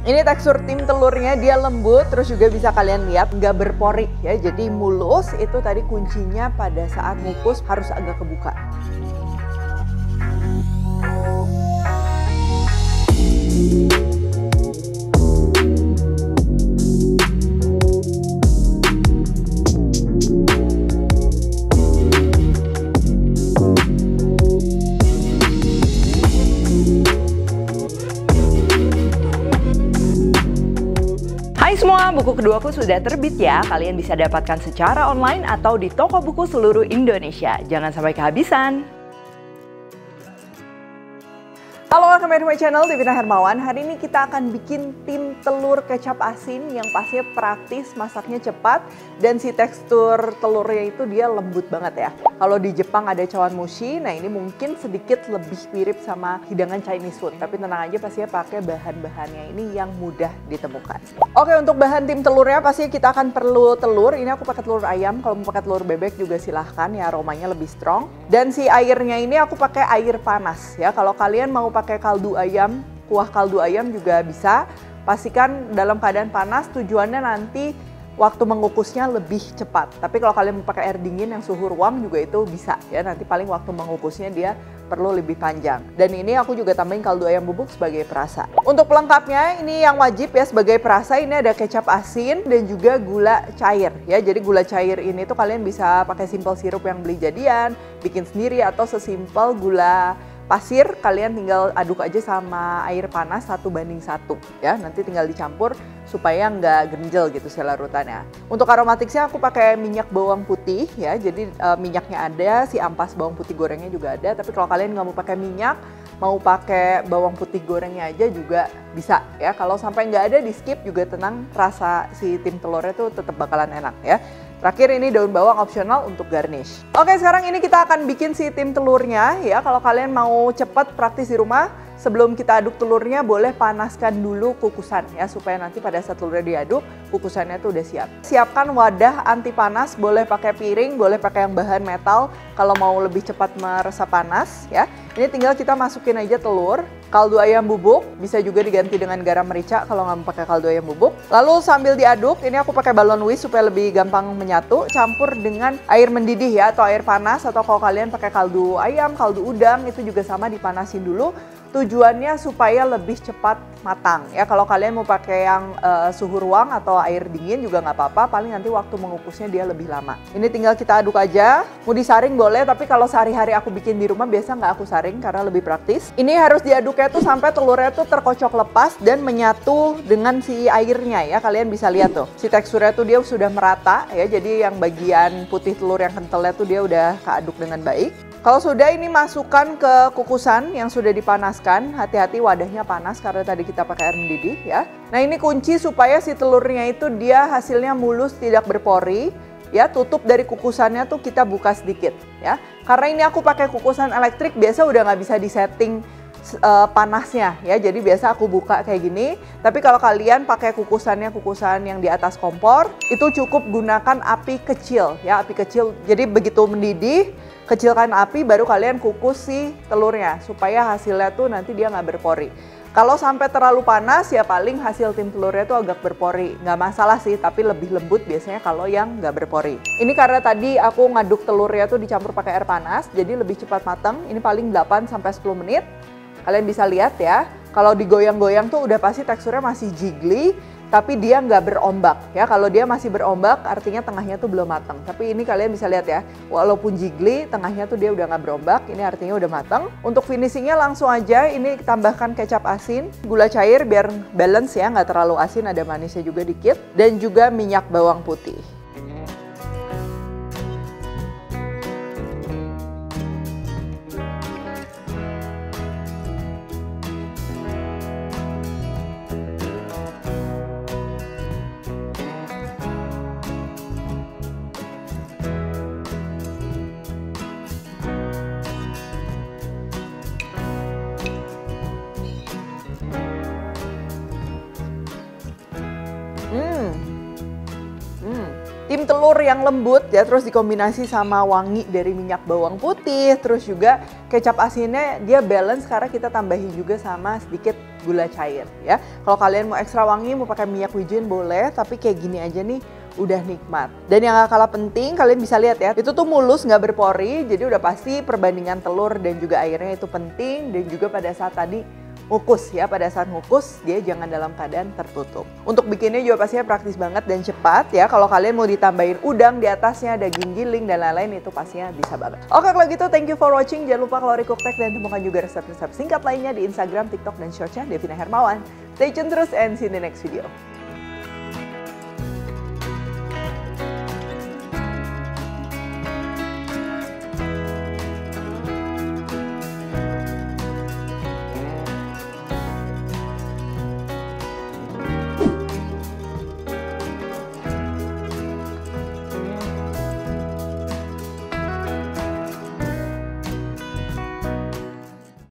Ini tekstur tim telurnya dia lembut, terus juga bisa kalian lihat nggak berpori ya. Jadi mulus, itu tadi kuncinya pada saat ngukus harus agak kebuka. Hai semua, buku keduaku sudah terbit ya. Kalian bisa dapatkan secara online atau di toko buku seluruh Indonesia. Jangan sampai kehabisan. Halo, welcome back to my channel, Devina Hermawan. Hari ini kita akan bikin tim telur kecap asin yang pastinya praktis, masaknya cepat, dan si tekstur telurnya itu dia lembut banget ya. Kalau di Jepang ada chawanmushi, nah ini mungkin sedikit lebih mirip sama hidangan Chinese food. Tapi tenang aja, pastinya pakai bahan-bahannya ini yang mudah ditemukan. Oke, untuk bahan tim telurnya pastinya kita akan perlu telur. Ini aku pakai telur ayam, kalau mau pakai telur bebek juga silahkan ya, aromanya lebih strong. Dan si airnya ini aku pakai air panas ya. Kalau kalian mau pakai kaldu ayam, kuah kaldu ayam juga bisa. Pastikan dalam keadaan panas, tujuannya nanti waktu mengukusnya lebih cepat. Tapi kalau kalian mau pakai air dingin yang suhu ruang juga itu bisa ya. Nanti paling waktu mengukusnya dia perlu lebih panjang. Dan ini aku juga tambahin kaldu ayam bubuk sebagai perasa. Untuk pelengkapnya ini yang wajib ya sebagai perasa, ini ada kecap asin dan juga gula cair ya. Jadi gula cair ini tuh kalian bisa pakai simple sirup yang beli jadian, bikin sendiri, atau sesimpel gula pasir kalian tinggal aduk aja sama air panas 1:1 ya. Nanti tinggal dicampur supaya nggak genjel gitu si larutannya. Untuk aromatiknya aku pakai minyak bawang putih ya. Jadi minyaknya ada, si ampas bawang putih gorengnya juga ada. Tapi kalau kalian nggak mau pakai minyak, mau pakai bawang putih gorengnya aja juga bisa ya. Kalau sampai nggak ada di skip juga tenang, rasa si tim telurnya tuh tetap bakalan enak ya. Terakhir ini daun bawang opsional untuk garnish. Oke, sekarang ini kita akan bikin si tim telurnya ya. Kalau kalian mau cepat praktis di rumah, sebelum kita aduk telurnya boleh panaskan dulu kukusan ya, supaya nanti pada saat telurnya diaduk, kukusannya tuh udah siap. Siapkan wadah anti panas, boleh pakai piring, boleh pakai yang bahan metal kalau mau lebih cepat meresap panas ya. Ini tinggal kita masukin aja telur, kaldu ayam bubuk, bisa juga diganti dengan garam merica kalau nggak mau pakai kaldu ayam bubuk. Lalu sambil diaduk, ini aku pakai balon whisk supaya lebih gampang menyatu, campur dengan air mendidih ya, atau air panas, atau kalau kalian pakai kaldu ayam, kaldu udang, itu juga sama dipanasin dulu. Tujuannya supaya lebih cepat matang ya. Kalau kalian mau pakai yang suhu ruang atau air dingin juga nggak apa-apa, paling nanti waktu mengukusnya dia lebih lama. Ini tinggal kita aduk aja, mau disaring boleh, tapi kalau sehari-hari aku bikin di rumah biasa nggak aku saring karena lebih praktis. Ini harus diaduknya tuh sampai telurnya tuh terkocok lepas dan menyatu dengan si airnya ya. Kalian bisa lihat tuh, si teksturnya tuh dia sudah merata ya, jadi yang bagian putih telur yang kentalnya tuh dia udah keaduk dengan baik. Kalau sudah, ini masukkan ke kukusan yang sudah dipanaskan. Hati-hati wadahnya panas karena tadi kita pakai air mendidih ya. Nah, ini kunci supaya si telurnya itu dia hasilnya mulus, tidak berpori ya. Tutup dari kukusannya tuh kita buka sedikit ya. Karena ini aku pakai kukusan elektrik, biasa udah nggak bisa disetting panasnya ya. Jadi biasa aku buka kayak gini. Tapi kalau kalian pakai kukusan yang di atas kompor, itu cukup gunakan api kecil ya, api kecil. Jadi begitu mendidih, kecilkan api, baru kalian kukus si telurnya supaya hasilnya tuh nanti dia nggak berpori. Kalau sampai terlalu panas ya paling hasil tim telurnya tuh agak berpori. Nggak masalah sih, tapi lebih lembut biasanya kalau yang nggak berpori. Ini karena tadi aku ngaduk telurnya tuh dicampur pakai air panas, jadi lebih cepat matang. Ini paling 8-10 menit. Kalian bisa lihat ya, kalau digoyang-goyang tuh udah pasti teksturnya masih jiggly, tapi dia nggak berombak ya. Kalau dia masih berombak artinya tengahnya tuh belum matang. Tapi ini kalian bisa lihat ya, walaupun jiggly, tengahnya tuh dia udah nggak berombak, ini artinya udah matang. Untuk finishingnya langsung aja, ini tambahkan kecap asin, gula cair biar balance ya, nggak terlalu asin, ada manisnya juga dikit, dan juga minyak bawang putih. Tim telur yang lembut ya, terus dikombinasi sama wangi dari minyak bawang putih, terus juga kecap asinnya dia balance karena kita tambahin juga sama sedikit gula cair ya. Kalau kalian mau ekstra wangi, mau pakai minyak wijen boleh, tapi kayak gini aja nih udah nikmat. Dan yang gak kalah penting, kalian bisa lihat ya, itu tuh mulus, nggak berpori, jadi udah pasti perbandingan telur dan juga airnya itu penting. Dan juga pada saat tadi ngukus ya, pada saat ngukus dia jangan dalam keadaan tertutup. Untuk bikinnya juga pastinya praktis banget dan cepat ya. Kalau kalian mau ditambahin udang di atasnya, daging giling dan lain-lain, itu pastinya bisa banget. Oke, kalau gitu thank you for watching. Jangan lupa Kalori Cooktek dan temukan juga resep-resep singkat lainnya di Instagram, TikTok, dan Shortsnya Devina Hermawan. Stay tune terus and see you in the next video.